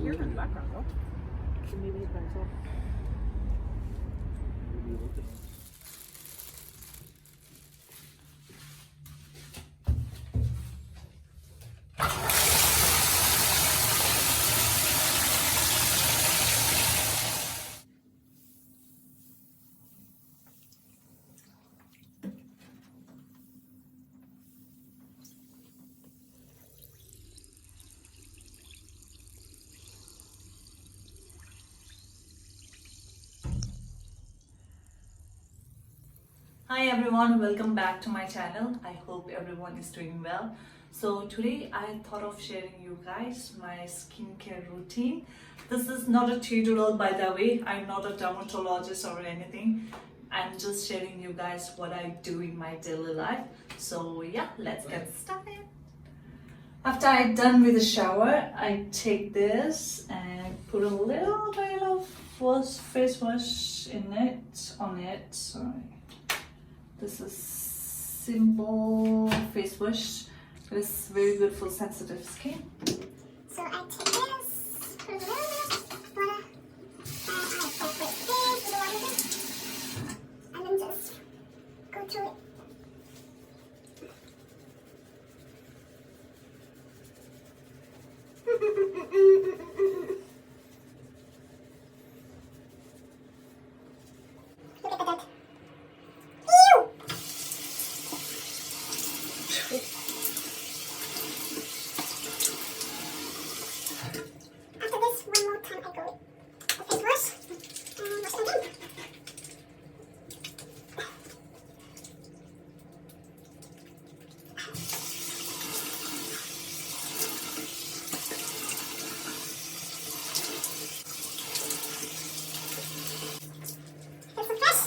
hear him in the background, though. So maybe he's by himself. Maybe look at him. Hi everyone, welcome back to my channel. I hope everyone is doing well. So today I thought of sharing you guys my skincare routine. This is not a tutorial, by the way. I'm not a dermatologist or anything. I'm just sharing you guys what I do in my daily life. So yeah, let's get started. After I'm done with the shower, I take this and put a little bit of face wash on it. Sorry. This is simple face wash. It's very good for sensitive skin. So I take this, put a little bit of water, I put this with the water, and then just go through it. Look at the dirt. Ew! After this, one more time I go with the face wash and wash it again. Here's some fresh.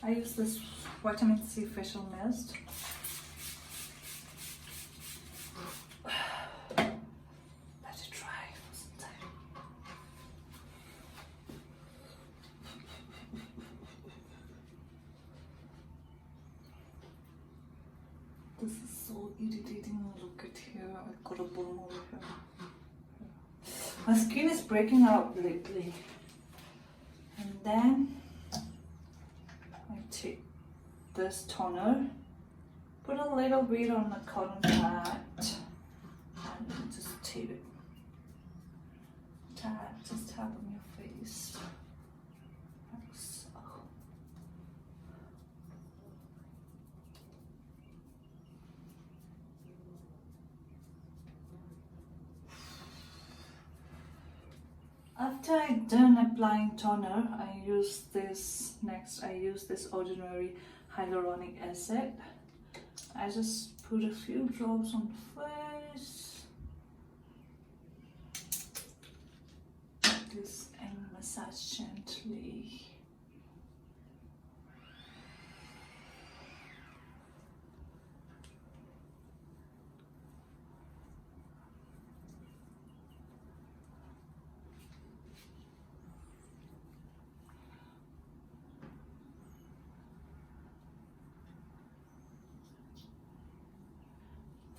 I use this vitamin C facial mist. Let it dry for some time. This is so irritating. Look at here. I've got a burn over here. My skin is breaking out lately. And then I take this toner, put a little bit on the cotton pad, and just tape it. Just tap on your face. Like so. After I'm done applying toner, I use this ordinary hyaluronic acid. I just put a few drops on the face. Like this, and massage gently.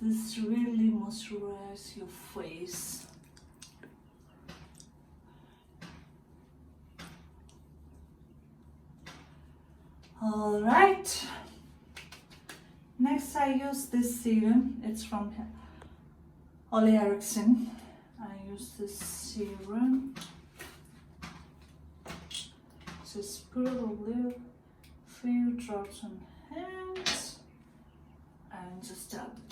This really moisturizes your face. All right. Next, I use this serum. It's from Ole Henriksen. I use this serum. Just put a little few drops on hands and just dab it.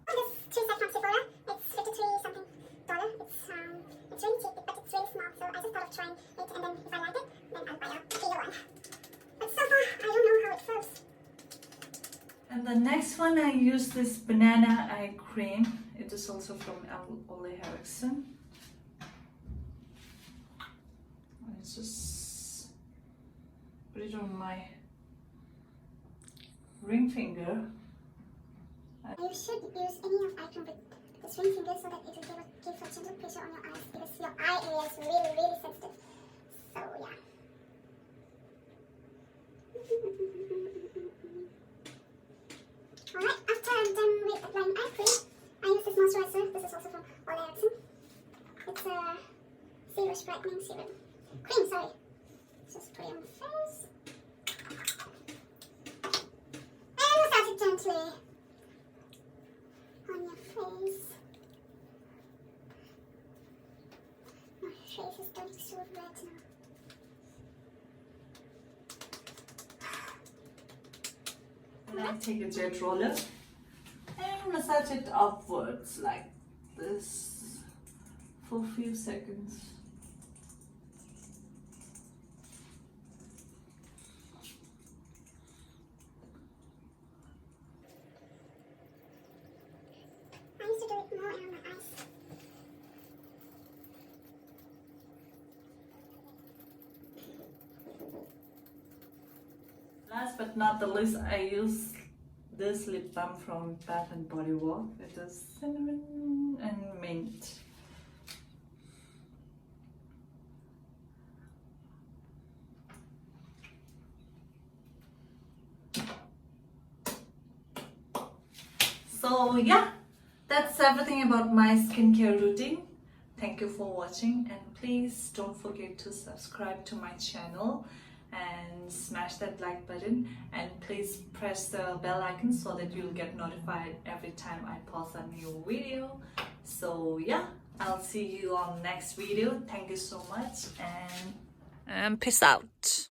This 2 set from Sephora. It's 53 something dollar. It's really cheap, but it's really small. So I just thought of trying it, and then if I like it, then I'll buy a bigger one. But so far, I don't know how it feels. And the next one, I use this banana eye cream. It is also from Ole Henriksen. I just put it on my ring finger. You should use any of eye cream with this ring finger so that it will give a gentle pressure on your eyes because your eye area is really, really sensitive. So yeah. Alright, after I'm done with applying eye cream, I use this moisturizer. This is also from Ole Eriksson. It's a serious brightening serum. Cream, sorry. Just put it on the face. And massage it gently on your face. My face is getting so red now. And I take a jet roller and massage it upwards like this for a few seconds. I used to do it more around my eyes. Last but not the least, I use this lip balm from Bath and Body Works. It is cinnamon and mint. So yeah, that's everything about my skincare routine. Thank you for watching, and please don't forget to subscribe to my channel and smash that like button, and please press the bell icon so that you'll get notified every time I post a new video. So yeah, I'll see you on next video. Thank you so much, and peace out.